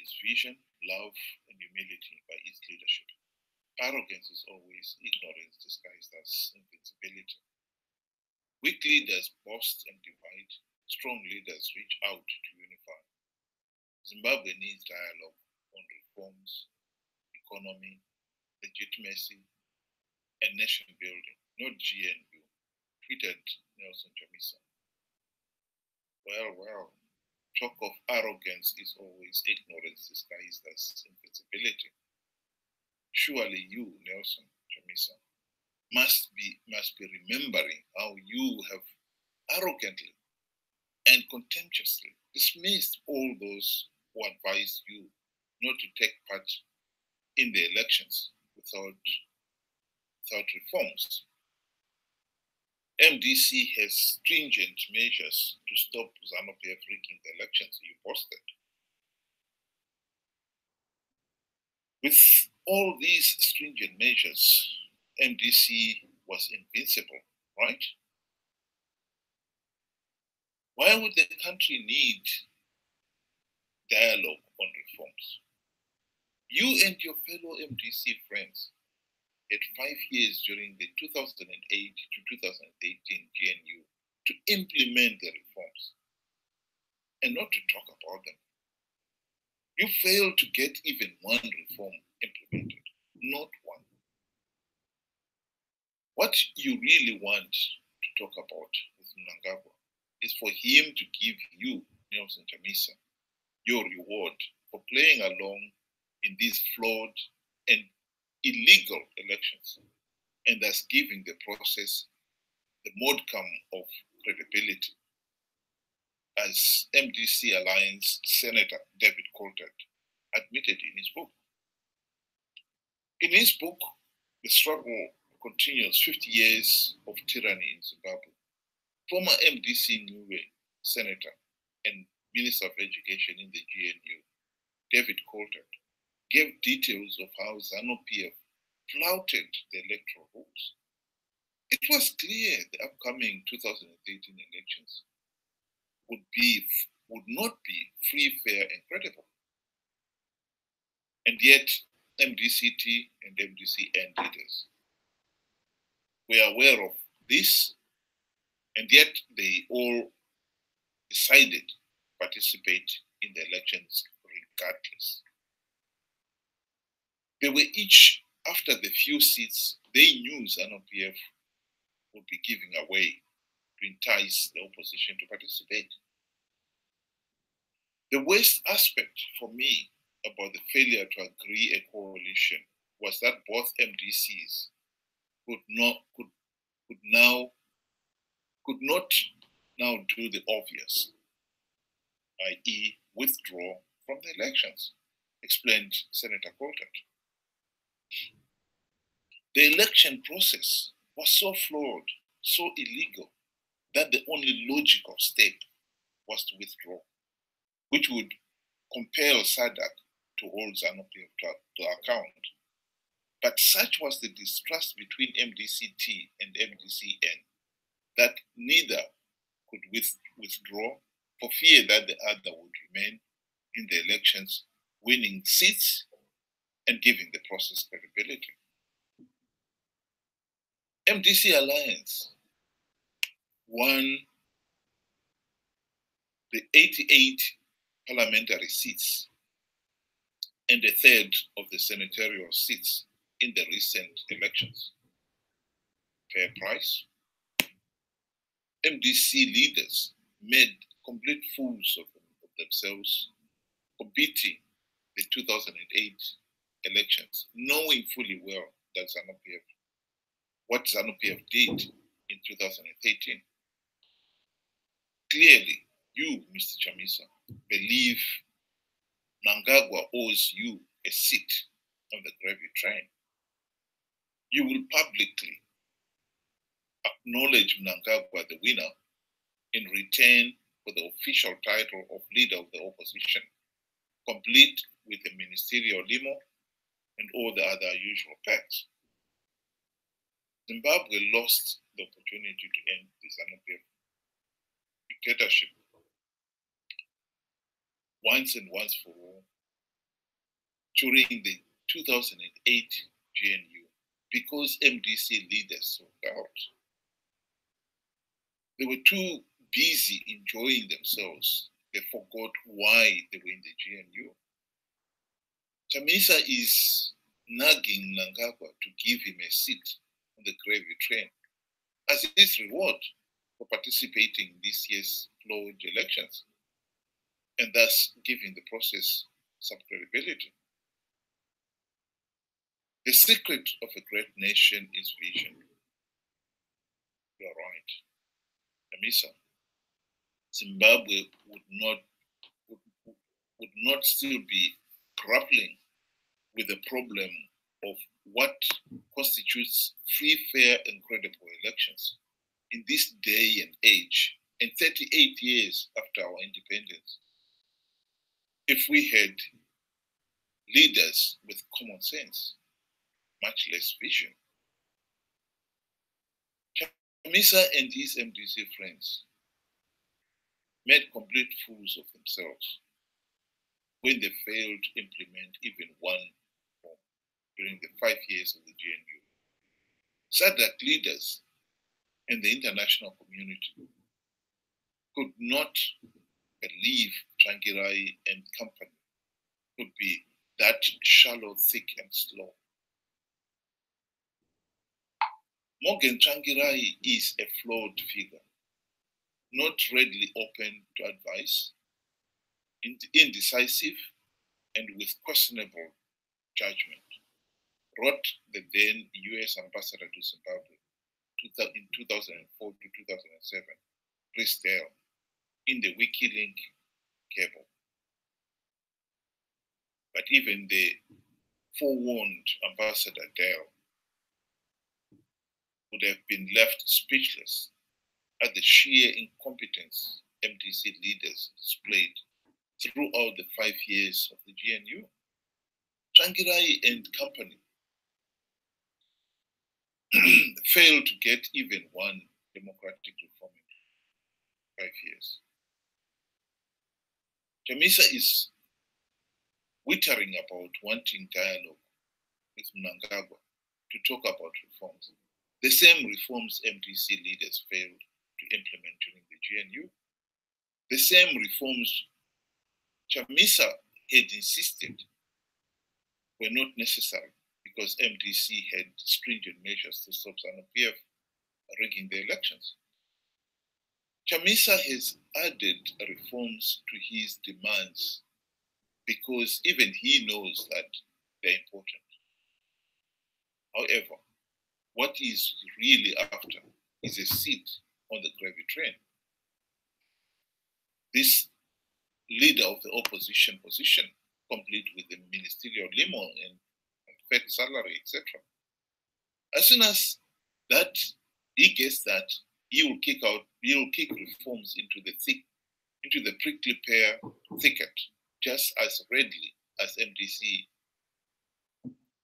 its vision, love, and humility by its leadership. Arrogance is always ignorance disguised as invincibility. Weak leaders boast and divide, strong leaders reach out to unify. Zimbabwe needs dialogue on reforms, economy, legitimacy, and nation building, not GNU, tweeted Nelson Chamisa. Well, talk of arrogance is always ignorance disguised as invincibility. Surely you, Nelson Chamisa, must be remembering how you have arrogantly and contemptuously dismissed all those who advised you not to take part in the elections without reforms. MDC has stringent measures to stop ZANU-PF rigging the elections you posted. With all these stringent measures, MDC was invincible, right? Why would the country need dialogue on reforms? You and your fellow MDC friends had 5 years during the 2008 to 2018 GNU to implement the reforms and not to talk about them. You failed to get even one reform implemented, not one. What you really want to talk about with Mnangagwa is for him to give you, Nelson Chamisa, your reward for playing along in these flawed and illegal elections, and thus giving the process the modicum of credibility, as MDC Alliance Senator David Coulthard admitted in his book. In his book, The Struggle Continues, 50 Years of Tyranny in Zimbabwe, former MDC Niue Senator and Minister of Education in the GNU, David Coulthard, gave details of how ZANU-PF flouted the electoral rules. It was clear the upcoming 2013 elections would not be free, fair, and credible. And yet, MDCT and MDCN leaders were aware of this, and yet they all decided to participate in the elections regardless. They were each after the few seats they knew ZANU-PF would be giving away to entice the opposition to participate. The worst aspect for me about the failure to agree a coalition was that both MDCs could not now do the obvious, i.e. withdraw from the elections, explained Senator Coulthard. The election process was so flawed, so illegal, that the only logical step was to withdraw, which would compel SADC to hold ZANU-PF to account. But such was the distrust between MDCT and MDCN that neither could withdraw for fear that the other would remain in the elections, winning seats and giving the process credibility. MDC Alliance won the 88 parliamentary seats and a third of the senatorial seats in the recent elections. Fair price. MDC leaders made complete fools of themselves for beating the 2008 elections, knowing fully well that what ZANU-PF did in 2013. Clearly, you, Mr. Chamisa, believe Mnangagwa owes you a seat on the gravy train. You will publicly acknowledge Mnangagwa the winner in return for the official title of leader of the opposition, complete with a ministerial limo and all the other usual perks. Zimbabwe lost the opportunity to end the ZANU-PF dictatorship once and once for all during the 2008 GNU because MDC leaders sold out. They were too busy enjoying themselves. They forgot why they were in the GNU. Chamisa is nagging Mnangagwa to give him a seat on the gravy train as his reward for participating in this year's flawed elections and thus giving the process some credibility. The secret of a great nation is vision. You are right. Chamisa, Zimbabwe would not still be grappling with the problem of what constitutes free, fair, and credible elections in this day and age, and 38 years after our independence, if we had leaders with common sense, much less vision. Chamisa and his MDC friends made complete fools of themselves when they failed to implement even one reform during the 5 years of the GNU. SADC leaders and the international community could not believe Tsvangirai and company could be that shallow, thick, and slow. Morgan Tsvangirai is a flawed figure, not readily open to advice, indecisive, and with questionable judgment, wrote the then US ambassador to Zimbabwe in 2004 to 2007, Chris Dale, in the WikiLink cable. But even the forewarned Ambassador Dale would have been left speechless at the sheer incompetence MDC leaders displayed throughout the 5 years of the GNU. Tsvangirai and company failed to get even one democratic reform in 5 years. Chamisa is wittering about wanting dialogue with Mnangagwa to talk about reforms, the same reforms MDC leaders failed to implement during the GNU, the same reforms Chamisa had insisted were not necessary because MDC had stringent measures to stop ZANU-PF rigging the elections. Chamisa has added reforms to his demands because even he knows that they're important. However, what he's really after is a seat on the gravy train. This leader of the opposition position, complete with the ministerial limo and fat salary, etc. As soon as that he gets that, he will kick reforms into the prickly pear thicket just as readily as MDC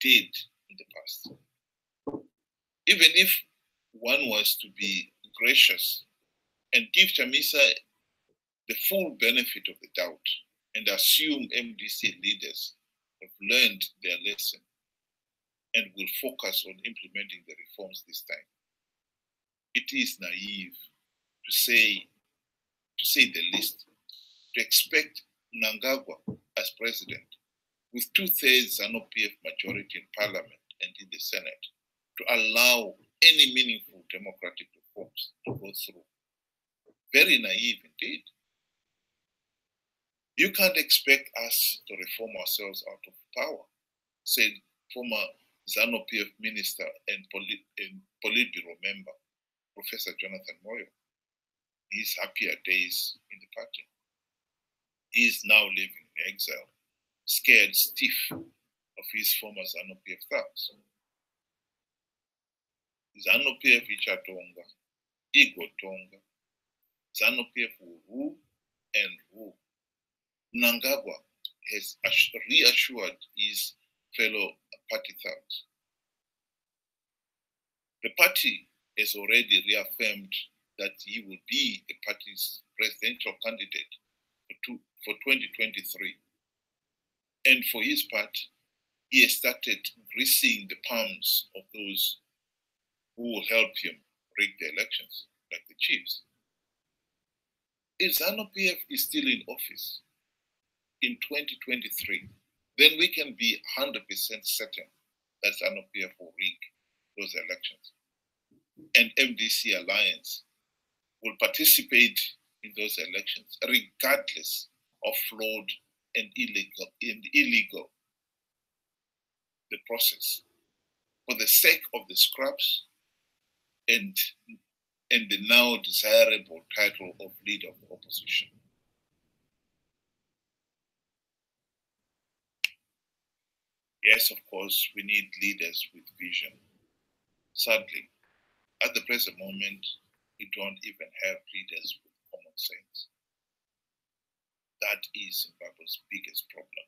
did in the past. Even if one was to be gracious and give Chamisa the full benefit of the doubt and assume MDC leaders have learned their lesson and will focus on implementing the reforms this time, it is naive to say the least, to expect Mnangagwa as president with 2/3 ZANU-PF majority in parliament and in the Senate to allow any meaningful democratic reforms to go through. Very naive indeed. You can't expect us to reform ourselves out of power, said former ZANU-PF minister and Politburo member, Professor Jonathan Moyo. His happier days in the party. He is now living in exile, scared stiff of his former ZANU-PF thugs. ZANU-PF ichatonga, igotonga, ZANU-PF will rule and rule. Mnangagwa has reassured his fellow party thugs. The party has already reaffirmed that he will be the party's presidential candidate for 2023. And for his part, he has started greasing the palms of those who will help him rig the elections, like the chiefs. If ZANU-PF is still in office in 2023, then we can be 100% certain that ZANU-PF will rig those elections. And MDC Alliance will participate in those elections, regardless of flawed and illegal the process, for the sake of the scraps and the now desirable title of leader of the opposition. Yes, of course, we need leaders with vision. Sadly, at the present moment, we don't even have leaders with common sense. That is Zimbabwe's biggest problem.